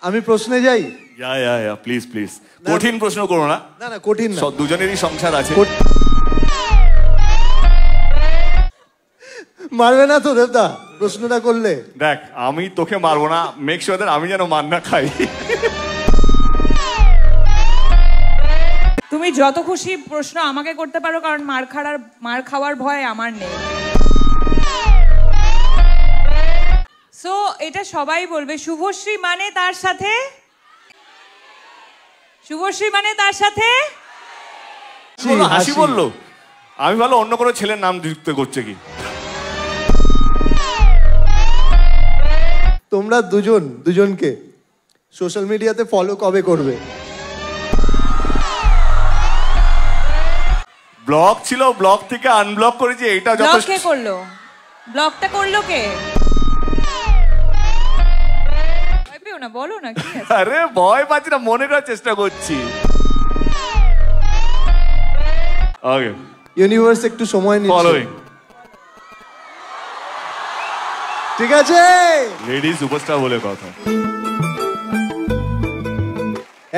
আমি প্রশ্নে যাই। প্লিজ প্লিজ, কঠিন প্রশ্ন করো না। না না কঠিন না, দুজনেরই সংসার আছে। মারবে না তো দেবদা প্রশ্নটা করলে? দেখ আমি তোকে মারবো না, মেক শিওর দ্যাট আমি যেন মার না খাই। তুমি যত খুশি প্রশ্ন আমাকে করতে পারো, কারণ মার খাওয়ার ভয় আমার নেই। সো এটা সবাই বলবে, শুভশ্রী মানে তার সাথে, শুভশ্রী মানে তার সাথে হাসি বললো। আমি ভালো অন্য কোনো ছেলের নাম যুক্ত করছে কি। তোমরা দুজনকে সোশ্যাল মিডিয়াতে ফলো কবে করবে? ব্লক ছিল, ব্লক থেকে আনব্লক করেছি, এটা যথেষ্ট। কে করলো ব্লকটা? করলো কে? ভয় পেও না, বলো না কি আছে। আরে ভয় পাচ্ছি না, মনে করার চেষ্টা করছি। ওকে, ইউনিভার্স একটু সময় নিচ্ছে। ফলোইং। ঠিক আছে, লেডি সুপারস্টার বলে কথা।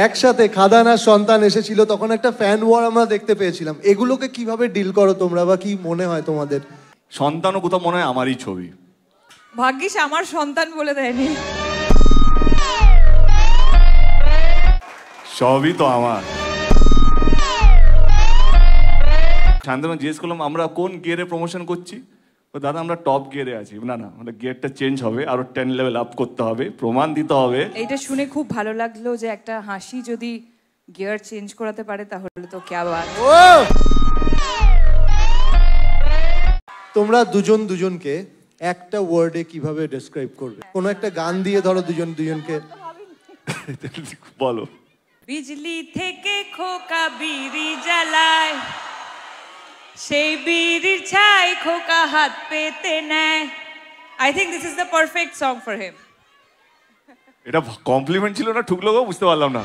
একসাথে খাদান আর সন্তান এসেছিল, তখন একটা ফ্যান ওয়ার আমরা দেখতে পেয়েছিলাম। এগুলোকে কিভাবে ডিল করো তোমরা, বা কি মনে হয় তোমাদের? সন্তানও কোথাও মনে হয় আমারই ছবি। ভাগ্যিস আমার সন্তান বলে দেয়নি। সবই তো আমার। শান্তনু জিজ্ঞেস করলাম আমরা কোন গিয়ারে প্রমোশন করছি। দাদা আমরা টপ গিয়ারে আছি। না না, আমাদের গিয়ারটা চেঞ্জ হবে, আরো 10 লেভেল আপ করতে হবে, প্রমাণ দিতে হবে। এইটা শুনে খুব ভালো লাগলো যে একটা হাসি যদি গিয়ার চেঞ্জ করাতে পারে তাহলে তো ক্যা বাত। তোমরা দুজনকে একটা ওয়ার্ডে কিভাবে ডেসক্রাইব করবে? কোনো একটা গান দিয়ে ধরো দুজনকে বলো। বিজলি থেকে খোকা বিড়ি জ্বালায়, সেই বিড়ির ছাই খোকা হাত পেতে নেয়। I think this is the perfect song for him. এটা কমপ্লিমেন্ট ছিল না ঠুকলো গো, বুঝতে পারলাম না।